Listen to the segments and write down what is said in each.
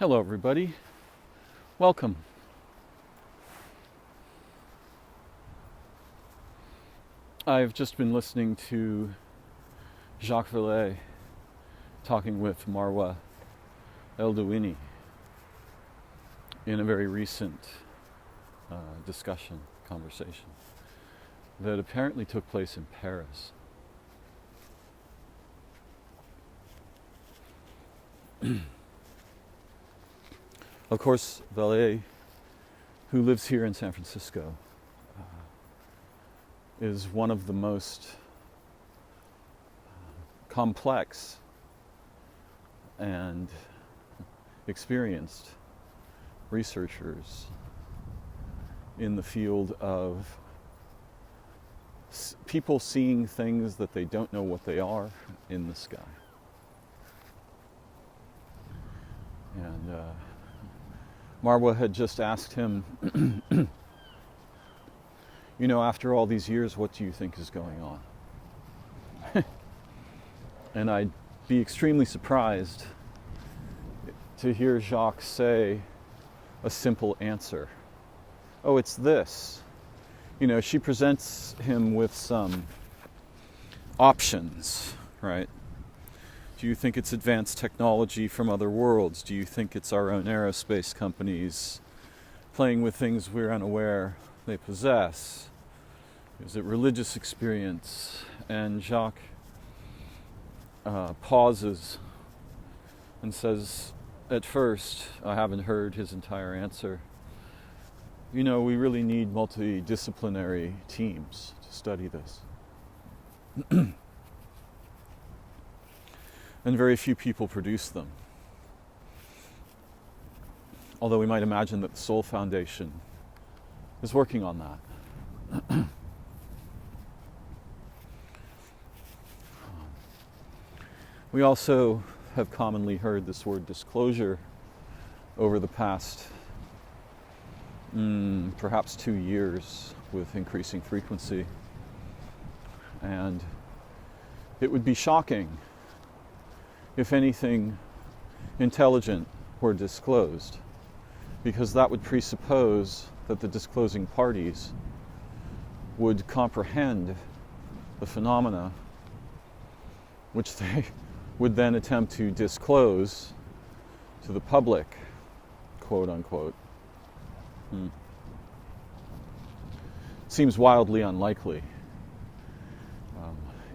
Hello, everybody. Welcome. I've just been listening to Jacques Vallée talking with Marwa Eldouini in a very recent conversation that apparently took place in Paris. Of course, Vallée, who lives here in San Francisco, is one of the most complex and experienced researchers in the field of people seeing things that they don't know what they are in the sky. And Marwa had just asked him, after all these years, what do you think is going on? And I'd be extremely surprised to hear Jacques say a simple answer. Oh, it's this. She presents him with some options, right? Do you think it's advanced technology from other worlds? Do you think it's our own aerospace companies playing with things we're unaware they possess? Is it religious experience? And Jacques pauses and says, at first, I haven't heard his entire answer. We really need multidisciplinary teams to study this. And very few people produce them. Although we might imagine that the Soul Foundation is working on that. We also have commonly heard this word disclosure over the past perhaps 2 years with increasing frequency. And it would be shocking if anything intelligent were disclosed, because that would presuppose that the disclosing parties would comprehend the phenomena which they would then attempt to disclose to the public, quote unquote. Seems wildly unlikely.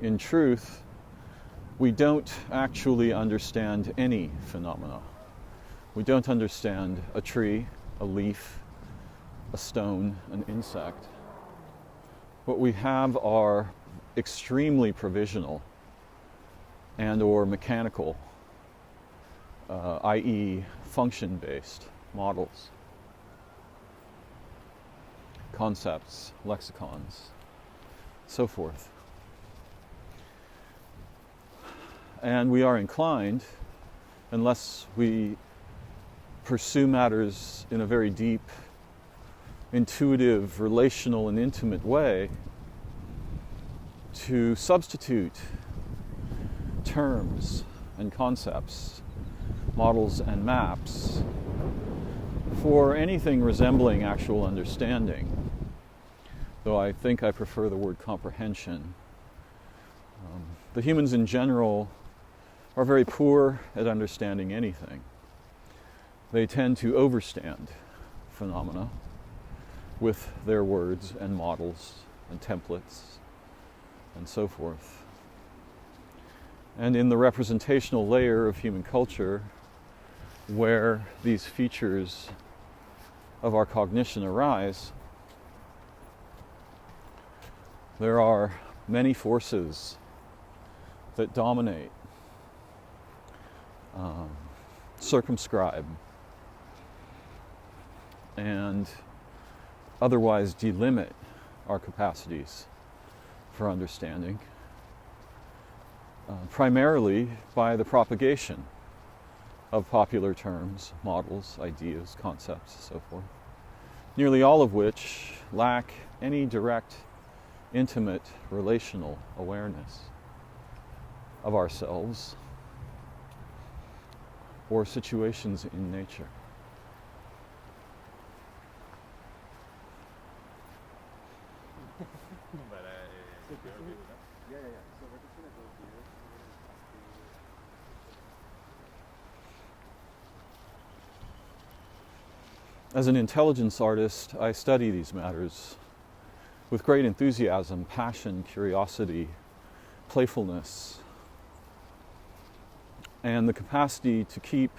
In truth, we don't actually understand any phenomena. We don't understand a tree, a leaf, a stone, an insect. What we have are extremely provisional and or mechanical, i.e. function-based models, concepts, lexicons, so forth. And we are inclined, unless we pursue matters in a very deep, intuitive, relational, and intimate way, to substitute terms and concepts, models and maps for anything resembling actual understanding, though I think I prefer the word comprehension. The humans in general are very poor at understanding anything. They tend to overstand phenomena with their words and models and templates and so forth. And in the representational layer of human culture, where these features of our cognition arise, there are many forces that dominate, circumscribe, and otherwise delimit our capacities for understanding, primarily by the propagation of popular terms, models, ideas, concepts, so forth, nearly all of which lack any direct, intimate, relational awareness of ourselves or situations in nature. As an intelligence artist, I study these matters with great enthusiasm, passion, curiosity, playfulness, and the capacity to keep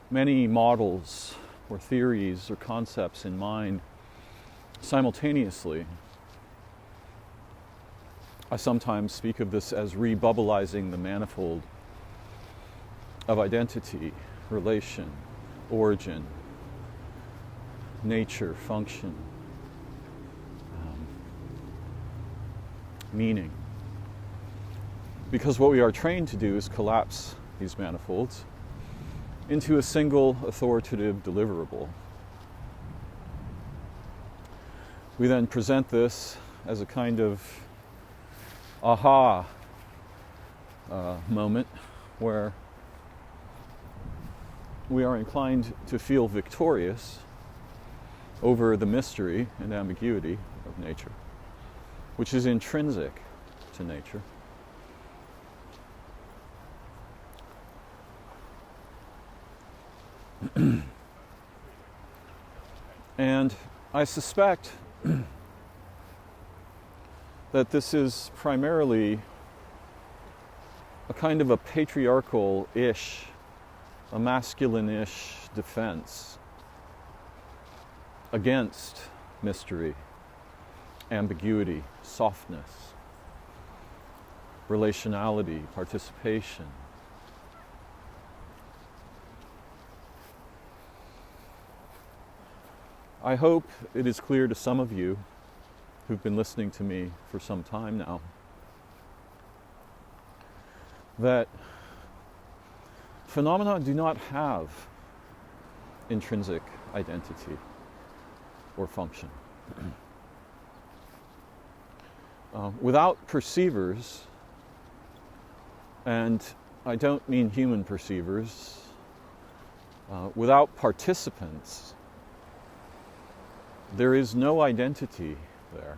many models or theories or concepts in mind simultaneously. I sometimes speak of this as rebubbleizing the manifold of identity, relation, origin, nature, function, meaning. Because what we are trained to do is collapse these manifolds into a single authoritative deliverable. We then present this as a kind of aha moment where we are inclined to feel victorious over the mystery and ambiguity of nature, which is intrinsic to nature. And I suspect that this is primarily a kind of a patriarchal-ish, a masculine-ish defense against mystery, ambiguity, softness, relationality, participation. I hope it is clear to some of you who've been listening to me for some time now that phenomena do not have intrinsic identity or function. Without perceivers, and I don't mean human perceivers, without participants, there is no identity there.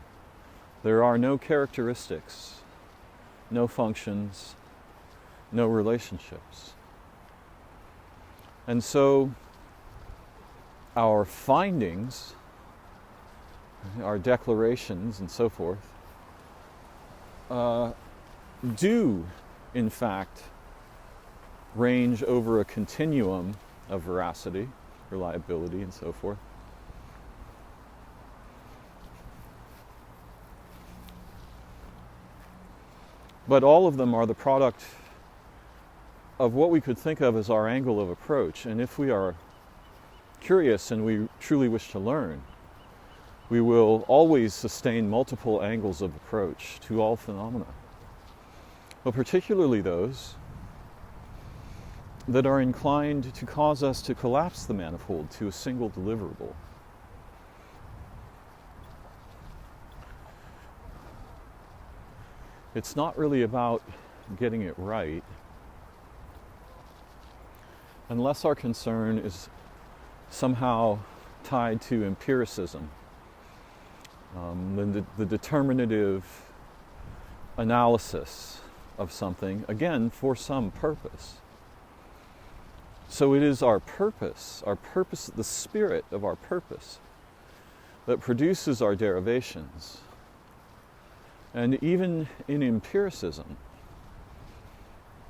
There are no characteristics, no functions, no relationships. And so our findings, our declarations and so forth, do in fact range over a continuum of veracity, reliability, and so forth. But all of them are the product of what we could think of as our angle of approach. And if we are curious and we truly wish to learn, we will always sustain multiple angles of approach to all phenomena, but particularly those that are inclined to cause us to collapse the manifold to a single deliverable. It's not really about getting it right, unless our concern is somehow tied to empiricism, the determinative analysis of something, again, for some purpose. So it is our purpose, the spirit of our purpose, that produces our derivations. And even in empiricism,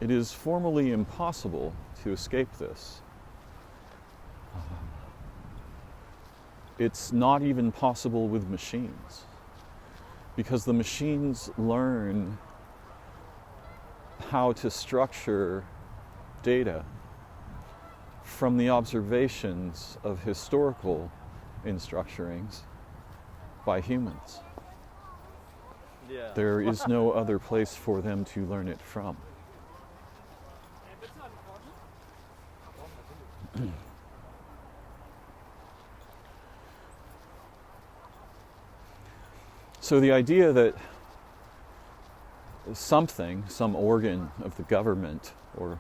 it is formally impossible to escape this. It's not even possible with machines, because the machines learn how to structure data from the observations of historical instructurings by humans. Yeah. There is no other place for them to learn it from. So the idea that something, some organ of the government or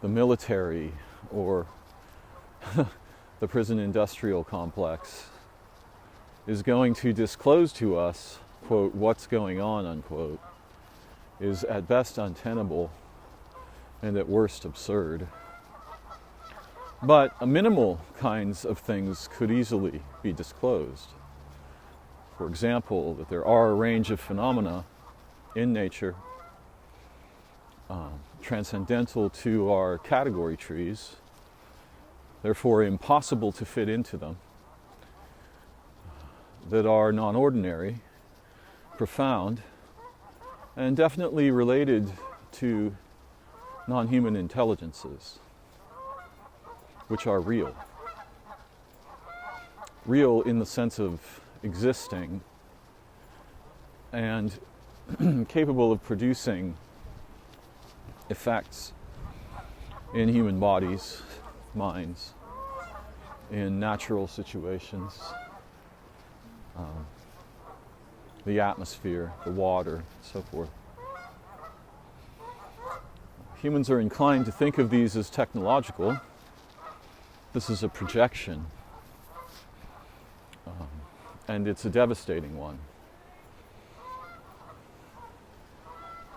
the military or the prison industrial complex is going to disclose to us, quote, what's going on, unquote, is at best untenable and at worst absurd. But minimal kinds of things could easily be disclosed. For example, that there are a range of phenomena in nature transcendental to our category trees, therefore impossible to fit into them, that are non-ordinary, profound, and definitely related to non-human intelligences, which are real. Real in the sense of existing and capable of producing effects in human bodies, minds, in natural situations, the atmosphere, the water, so forth. Humans are inclined to think of these as technological. This is a projection, and it's a devastating one.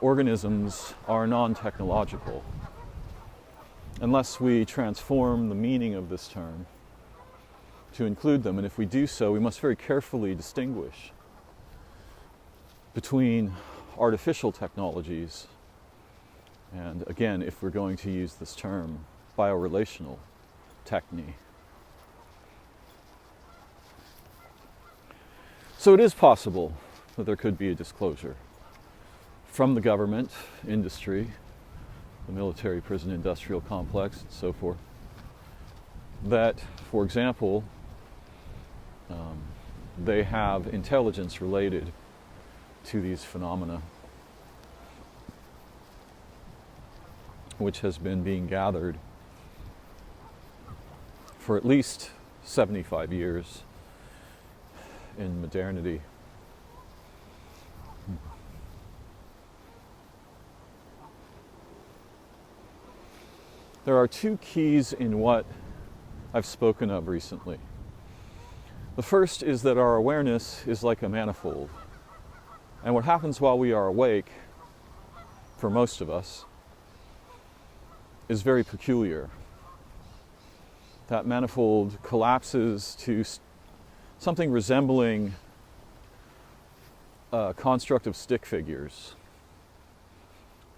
Organisms are non-technological unless we transform the meaning of this term to include them. And if we do so, we must very carefully distinguish between artificial technologies and, again, if we're going to use this term, biorelational technique. So it is possible that there could be a disclosure from the government, industry, the military prison industrial complex, and so forth, that, for example, they have intelligence related to these phenomena, which has been being gathered for at least 75 years in modernity. There are two keys in what I've spoken of recently. The first is that our awareness is like a manifold. And what happens while we are awake, for most of us, is very peculiar. That manifold collapses to something resembling a construct of stick figures.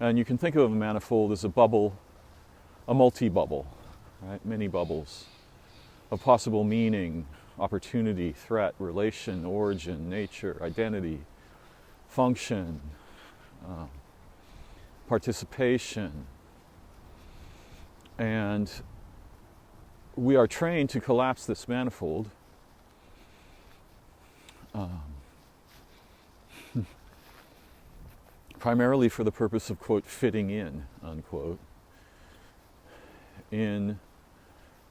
And you can think of a manifold as a bubble, a multi-bubble, right? Many bubbles of possible meaning, opportunity, threat, relation, origin, nature, identity, function, participation. And we are trained to collapse this manifold primarily for the purpose of, quote, fitting in, unquote, in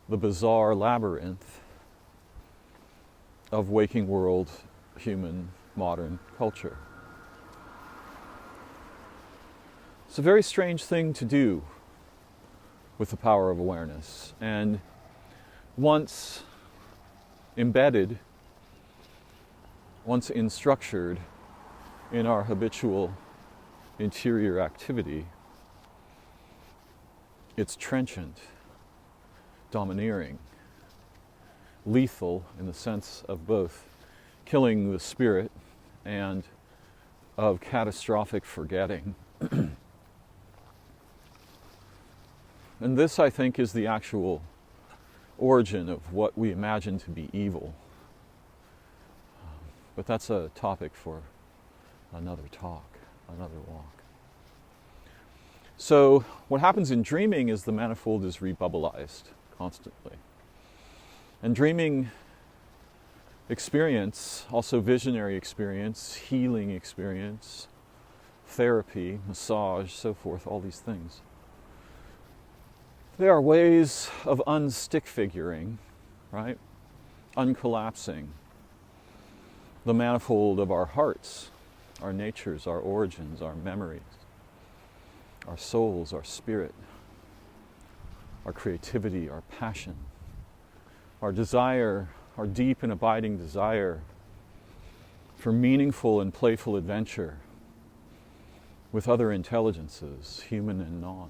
the bizarre labyrinth of waking world, human, modern culture. It's a very strange thing to do with the power of awareness. And once embedded, once instructured in our habitual interior activity, it's trenchant, domineering, lethal in the sense of both killing the spirit and of catastrophic forgetting. And this, I think, is the actual origin of what we imagine to be evil. But that's a topic for another talk, another walk. So what happens in dreaming is the manifold is rebubbleized constantly. And dreaming experience, also visionary experience, healing experience, therapy, massage, so forth, all these things, they are ways of unstick figuring, right? Uncollapsing the manifold of our hearts, our natures, our origins, our memories, our souls, our spirit. our creativity, our passion, our desire, our deep and abiding desire for meaningful and playful adventure with other intelligences, human and non.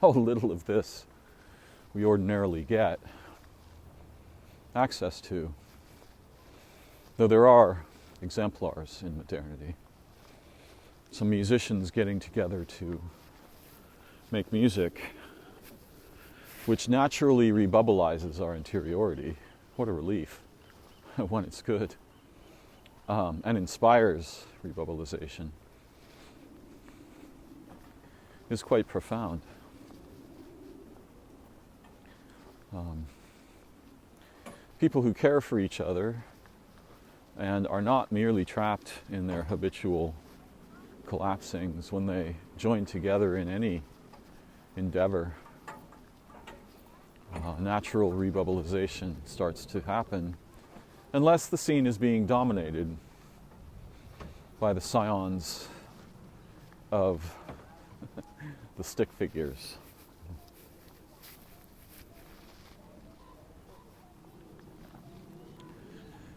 How little of this we ordinarily get access to, though there are exemplars in modernity. Some musicians getting together to make music which naturally rebubblizes our interiority. What a relief when it's good, and inspires rebubblization. Is quite profound. People who care for each other and are not merely trapped in their habitual collapsings, when they join together in any endeavor, natural rebubblization starts to happen, unless the scene is being dominated by the scions of the stick figures.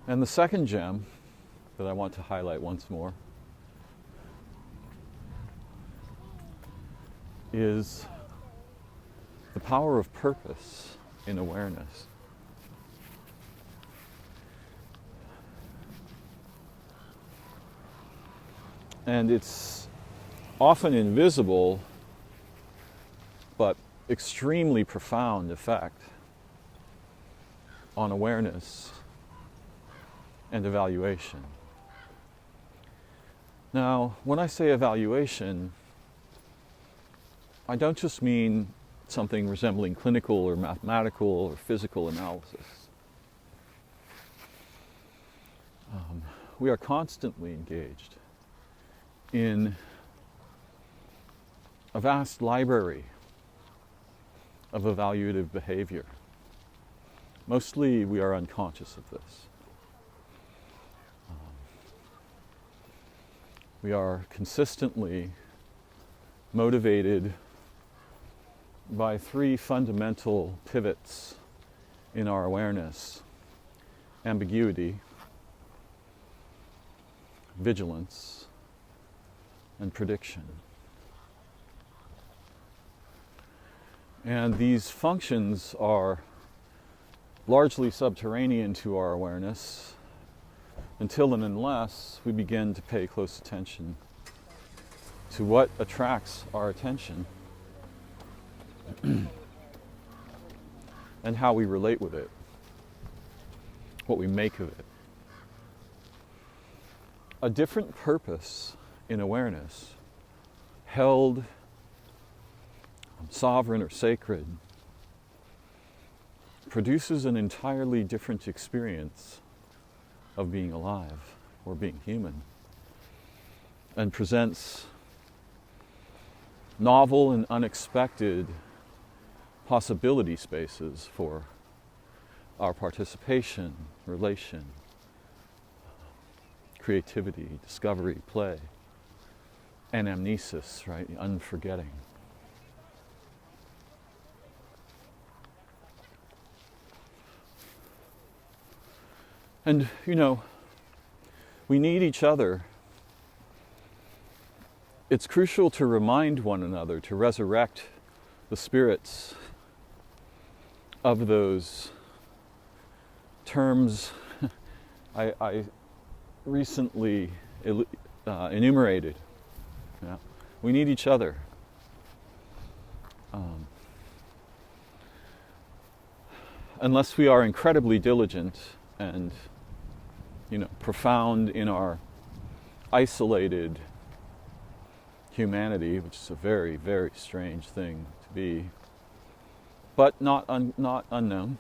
And the second gem that I want to highlight once more is the power of purpose in awareness. And it's often invisible, but extremely profound effect on awareness and evaluation. Now, when I say evaluation, I don't just mean something resembling clinical or mathematical or physical analysis. We are constantly engaged in a vast library of evaluative behavior. Mostly we are unconscious of this. We are consistently motivated by three fundamental pivots in our awareness: ambiguity, vigilance, and prediction. And these functions are largely subterranean to our awareness until and unless we begin to pay close attention to what attracts our attention and how we relate with it, what we make of it. A different purpose in awareness, held sovereign or sacred, produces an entirely different experience of being alive or being human, and presents novel and unexpected possibility spaces for our participation, relation, creativity, discovery, play, anamnesis, right? Unforgetting. And, we need each other. It's crucial to remind one another, to resurrect the spirits of those terms I recently enumerated. Yeah. We need each other. Unless we are incredibly diligent and, profound in our isolated humanity, which is a very, very strange thing to be, but not unknown,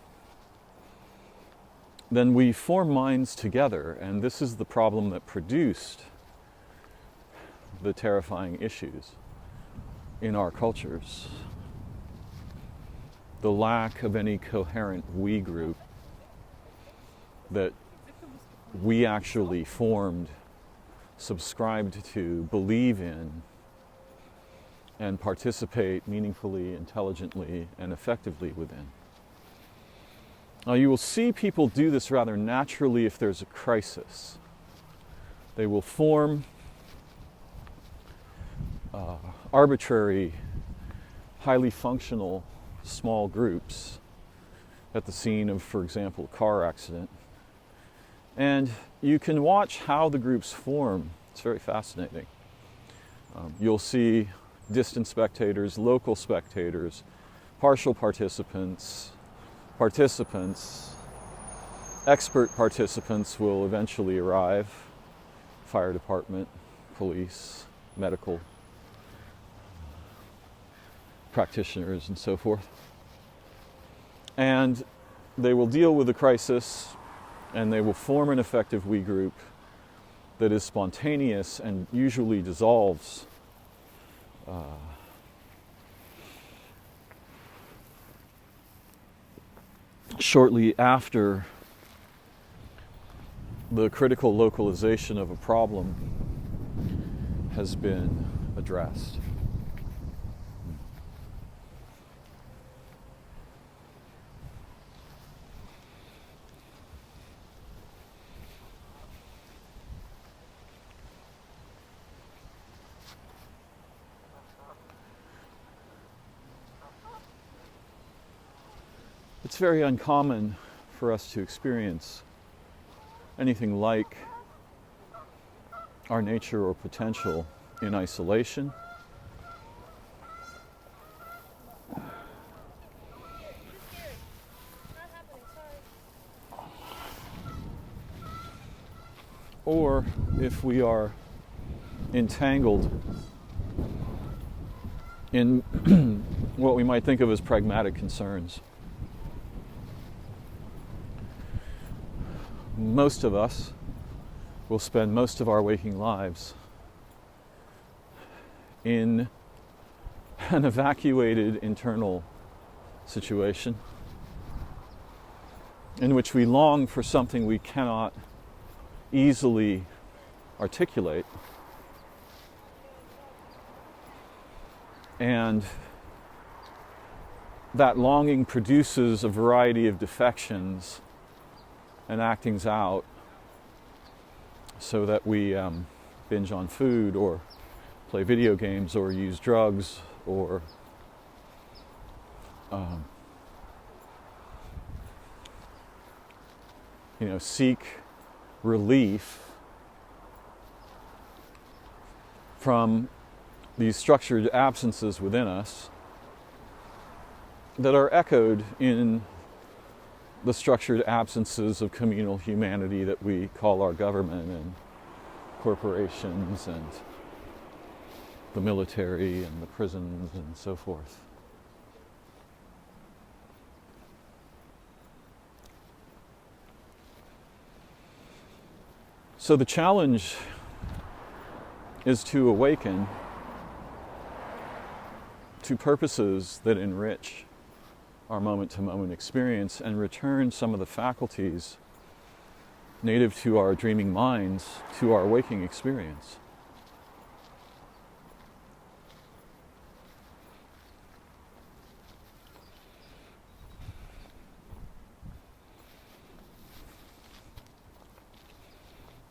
then we form minds together, and this is the problem that produced the terrifying issues in our cultures. The lack of any coherent we group that we actually formed, subscribed to, believe in, and participate meaningfully, intelligently, and effectively within. Now, you will see people do this rather naturally if there's a crisis. They will form arbitrary, highly functional small groups at the scene of, for example, a car accident. And you can watch how the groups form. It's very fascinating. You'll see distant spectators, local spectators, partial participants, expert participants will eventually arrive, fire department, police, medical practitioners, and so forth. And they will deal with the crisis, and they will form an effective we group that is spontaneous and usually dissolves shortly after the critical localization of a problem has been addressed. It's very uncommon for us to experience anything like our nature or potential in isolation. Or if we are entangled in what we might think of as pragmatic concerns. Most of us will spend most of our waking lives in an evacuated internal situation in which we long for something we cannot easily articulate. And that longing produces a variety of defections and actings out, so that we binge on food or play video games or use drugs or seek relief from these structured absences within us that are echoed in the structured absences of communal humanity that we call our government and corporations and the military and the prisons and so forth. So the challenge is to awaken to purposes that enrich our moment-to-moment experience and return some of the faculties native to our dreaming minds to our waking experience.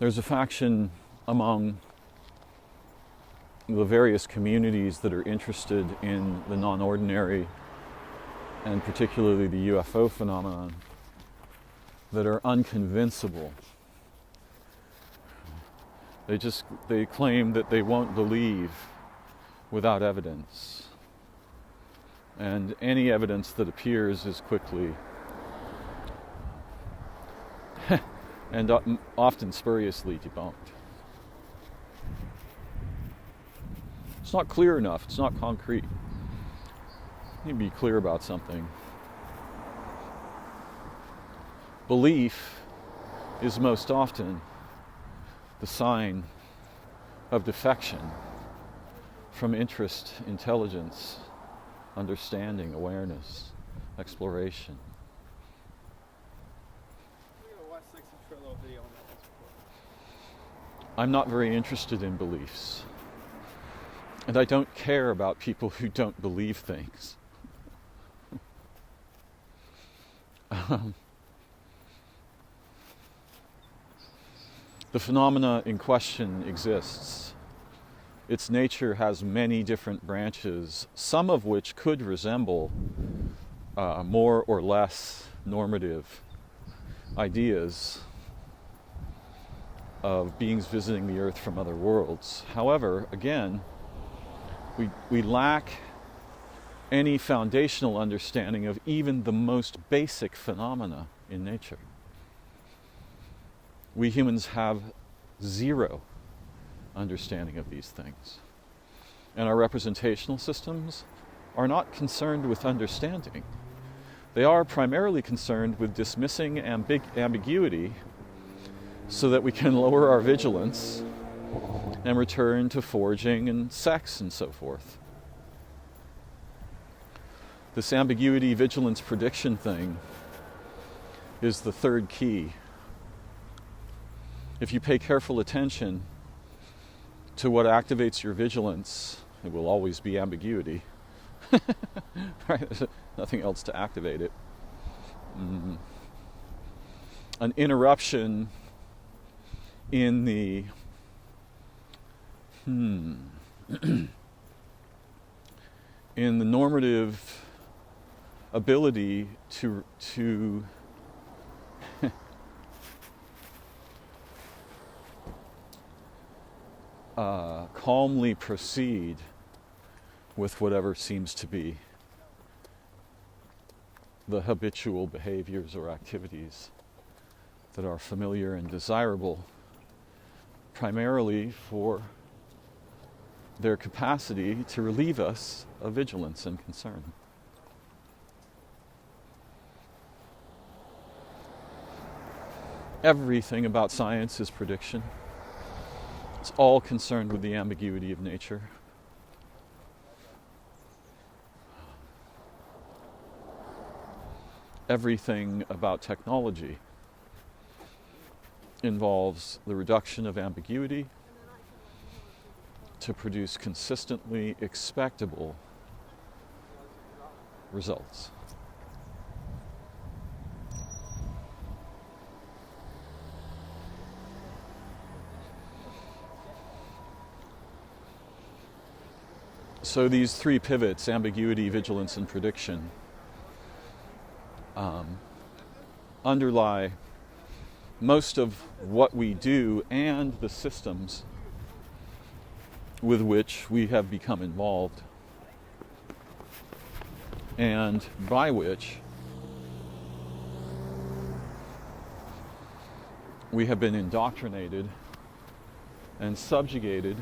There's a faction among the various communities that are interested in the non-ordinary and particularly the UFO phenomenon that are unconvincible. They claim that they won't believe without evidence. And any evidence that appears is quickly and often spuriously debunked. It's not clear enough, it's not concrete. You need to be clear about something. Belief is most often the sign of defection from interest, intelligence, understanding, awareness, exploration. I'm not very interested in beliefs. And I don't care about people who don't believe things. The phenomena in question exists. Its nature has many different branches, some of which could resemble more or less normative ideas of beings visiting the earth from other worlds. However, again, we lack any foundational understanding of even the most basic phenomena in nature. We humans have zero understanding of these things. And our representational systems are not concerned with understanding. They are primarily concerned with dismissing ambiguity so that we can lower our vigilance and return to foraging and sex and so forth. This ambiguity, vigilance, prediction thing is the third key. If you pay careful attention to what activates your vigilance, it will always be ambiguity. Right? There's nothing else to activate it. An interruption in the in the normative ability to calmly proceed with whatever seems to be the habitual behaviors or activities that are familiar and desirable, primarily for their capacity to relieve us of vigilance and concern. Everything about science is prediction. It's all concerned with the ambiguity of nature. Everything about technology involves the reduction of ambiguity to produce consistently expectable results. So these three pivots, ambiguity, vigilance, and prediction, underlie most of what we do and the systems with which we have become involved, and by which we have been indoctrinated and subjugated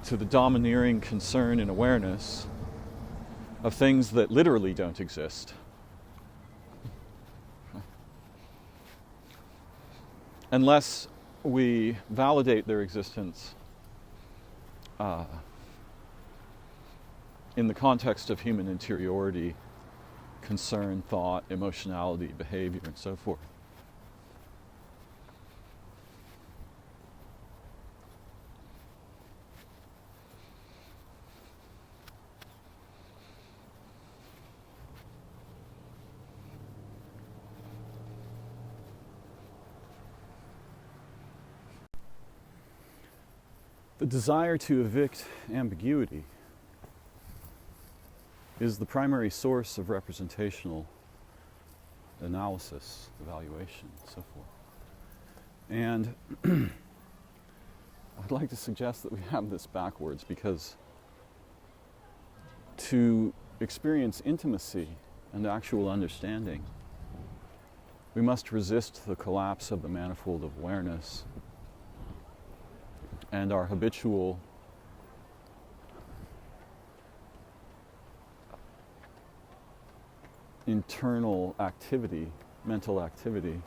to the domineering concern and awareness of things that literally don't exist. Unless we validate their existence in the context of human interiority, concern, thought, emotionality, behavior, and so forth. The desire to evict ambiguity is the primary source of representational analysis, evaluation, and so forth. And I'd like to suggest that we have this backwards, because to experience intimacy and actual understanding, we must resist the collapse of the manifold of awareness and our habitual internal activity, mental activity,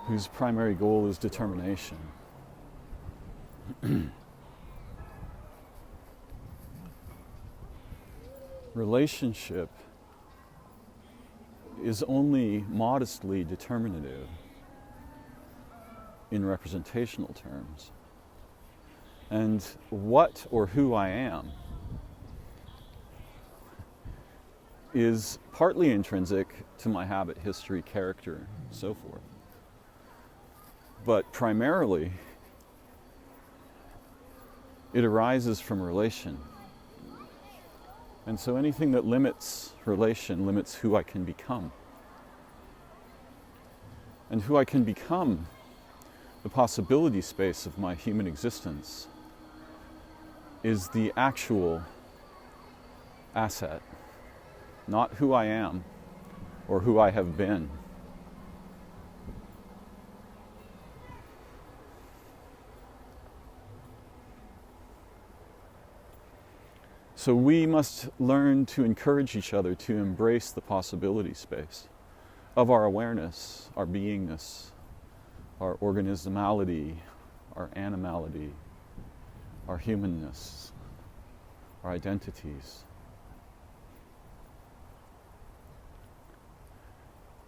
whose primary goal is determination. Relationship is only modestly determinative. in representational terms. And what or who I am is partly intrinsic to my habit, history, character, and so forth. But primarily, it arises from relation. And so anything that limits relation limits who I can become. And who I can become, the possibility space of my human existence, is the actual asset, not who I am or who I have been. So we must learn to encourage each other to embrace the possibility space of our awareness, our beingness, our organismality, our animality, our humanness, our identities.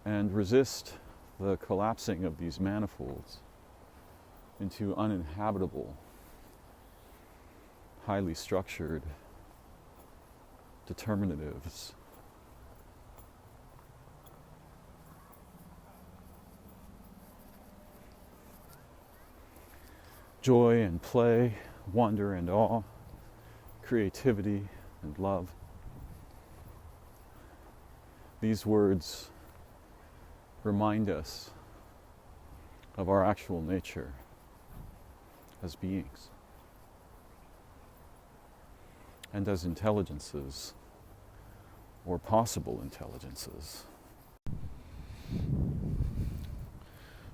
And resist the collapsing of these manifolds into uninhabitable, highly structured determinatives. Joy and play, wonder and awe, creativity and love. These words remind us of our actual nature as beings and as intelligences, or possible intelligences.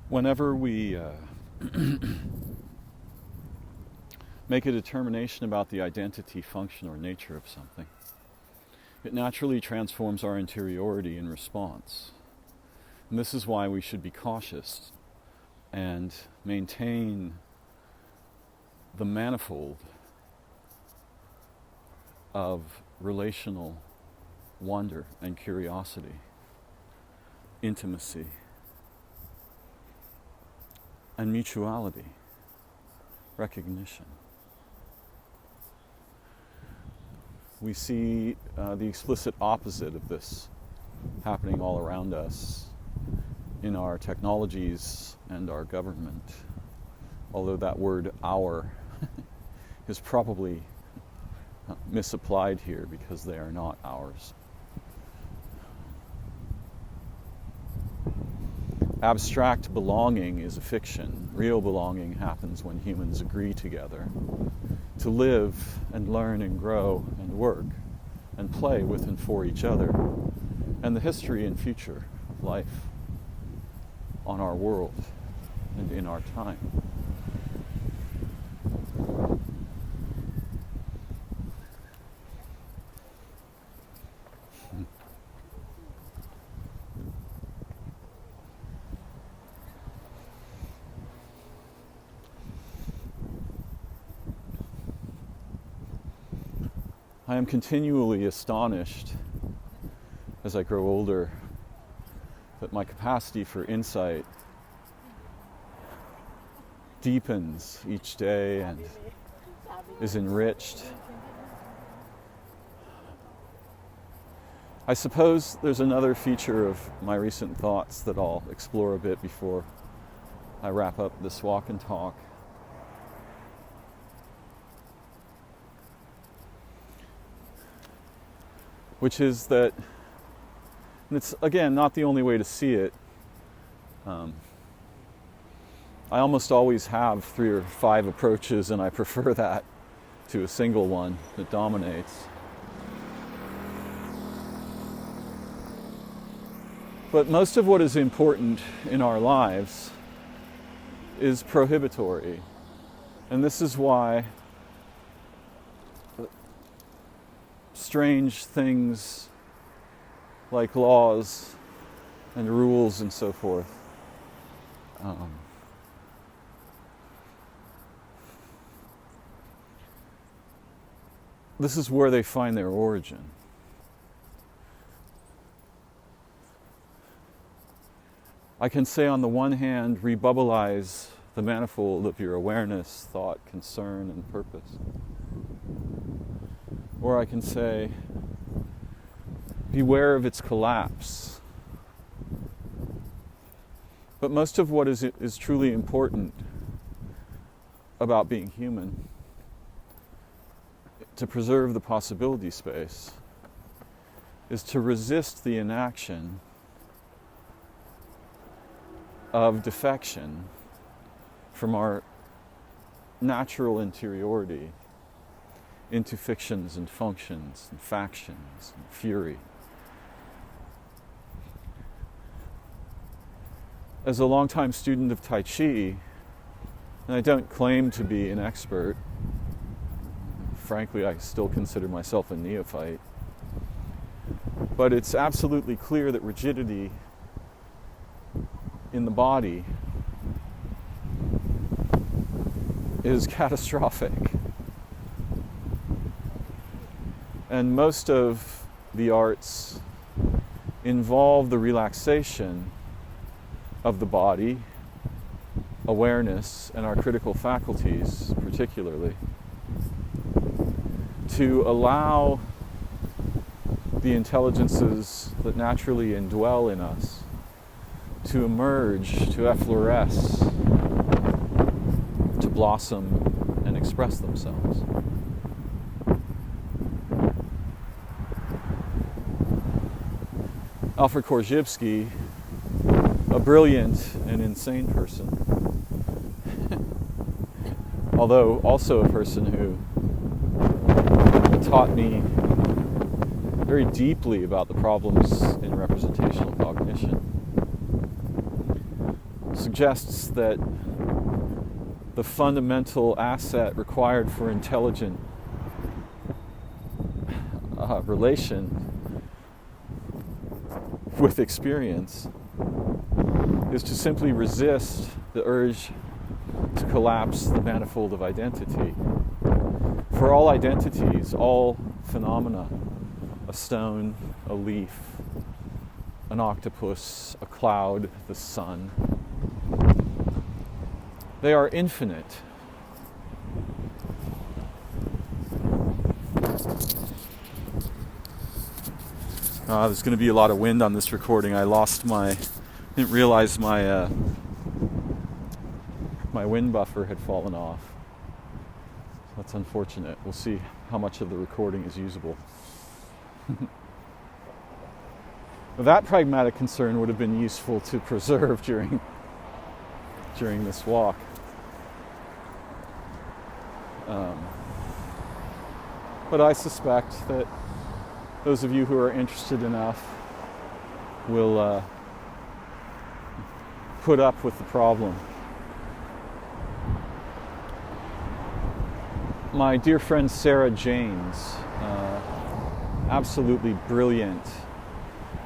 Whenever we make a determination about the identity, function, or nature of something, it naturally transforms our interiority in response. And this is why we should be cautious and maintain the manifold of relational wonder and curiosity, intimacy, and mutuality, recognition. We see the explicit opposite of this happening all around us in our technologies and our government, although that word "our" is probably misapplied here because they are not ours. Abstract belonging is a fiction. Real belonging happens when humans agree together to live and learn and grow and work and play with and for each other and the history and future of life on our world and in our time. I am continually astonished as I grow older that my capacity for insight deepens each day and is enriched. I suppose there's another feature of my recent thoughts that I'll explore a bit before I wrap up this walk and talk. Which is that, and it's again not the only way to see it, I almost always have 3 or 5 approaches, and I prefer that to a single one that dominates. But most of what is important in our lives is prohibitory, and this is why strange things like laws and rules and so forth this is where they find their origin. I can say on the one hand, rebubblize the manifold of your awareness, thought, concern, and purpose. Or I can say, beware of its collapse. But most of what is truly important about being human, to preserve the possibility space, is to resist the inaction of defection from our natural interiority into fictions and functions and factions and fury. As a longtime student of Tai Chi, and I don't claim to be an expert, frankly I still consider myself a neophyte, but it's absolutely clear that rigidity in the body is catastrophic. And most of the arts involve the relaxation of the body, awareness, and our critical faculties particularly, to allow the intelligences that naturally indwell in us to emerge, to effloresce, to blossom and express themselves. Alfred Korzybski, a brilliant and insane person, although also a person who taught me very deeply about the problems in representational cognition, suggests that the fundamental asset required for intelligent relation with experience is to simply resist the urge to collapse the manifold of identity. For all identities, all phenomena, a stone, a leaf, an octopus, a cloud, the sun, they are infinite. There's going to be a lot of wind on this recording. Didn't realize my wind buffer had fallen off. That's unfortunate. We'll see how much of the recording is usable. That pragmatic concern would have been useful to preserve during this walk. But I suspect that those of you who are interested enough will put up with the problem. My dear friend Sarah Janes, absolutely brilliant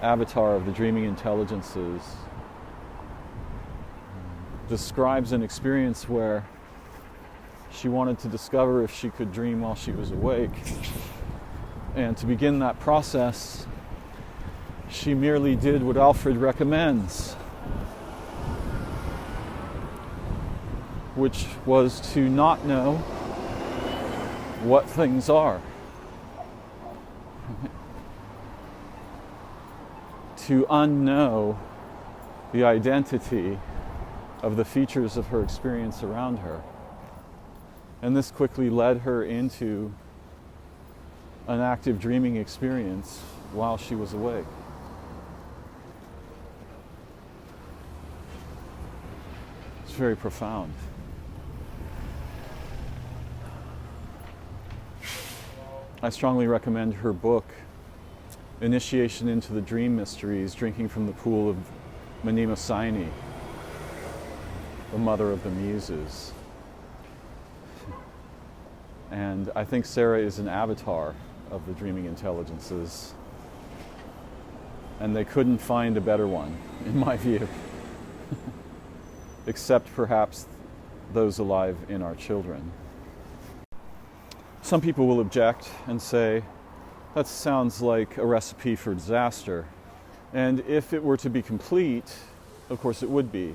avatar of the dreaming intelligences, describes an experience where she wanted to discover if she could dream while she was awake. And to begin that process, she merely did what Alfred recommends, which was to not know what things are. To unknow the identity of the features of her experience around her. And this quickly led her into an active dreaming experience while she was awake. It's very profound. I strongly recommend her book, Initiation into the Dream Mysteries, Drinking from the Pool of Mnemosyne, the Mother of the Muses. And I think Sarah is an avatar of the dreaming intelligences, and they couldn't find a better one, in my view, except perhaps those alive in our children. Some people will object and say, that sounds like a recipe for disaster. And if it were to be complete, of course it would be.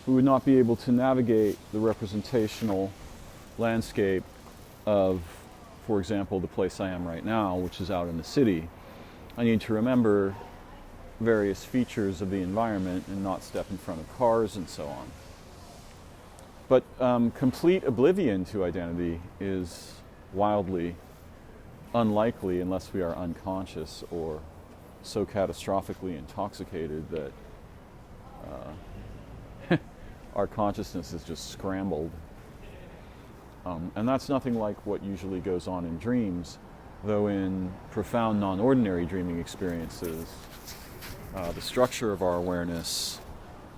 we would not be able to navigate the representational landscape of, for example, the place I am right now, which is out in the city. I need to remember various features of the environment and not step in front of cars and so on. But complete oblivion to identity is wildly unlikely unless we are unconscious or so catastrophically intoxicated that our consciousness is just scrambled. And that's nothing like what usually goes on in dreams, though in profound non-ordinary dreaming experiences, the structure of our awareness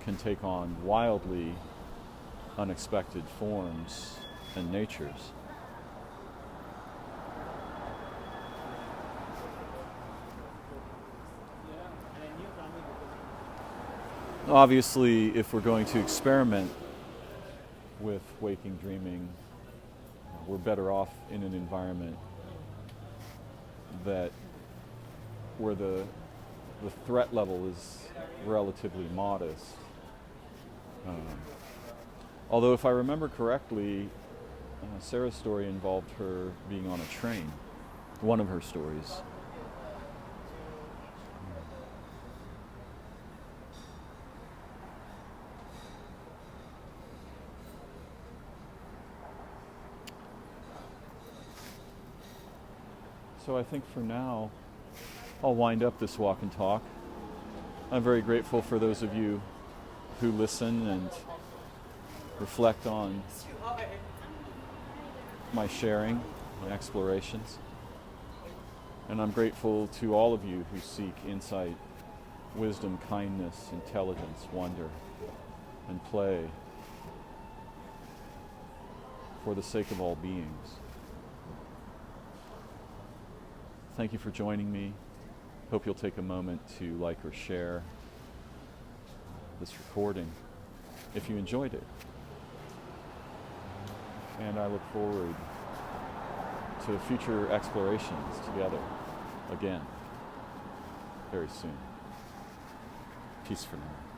can take on wildly unexpected forms and natures. Obviously, if we're going to experiment with waking dreaming, we're better off in an environment where the threat level is relatively modest. Although if I remember correctly, Sarah's story involved her being on a train, one of her stories. So I think for now, I'll wind up this walk and talk. I'm very grateful for those of you who listen and reflect on my sharing, my explorations. And I'm grateful to all of you who seek insight, wisdom, kindness, intelligence, wonder, and play for the sake of all beings. Thank you for joining me. Hope you'll take a moment to like or share this recording if you enjoyed it. And I look forward to future explorations together again very soon. Peace for now.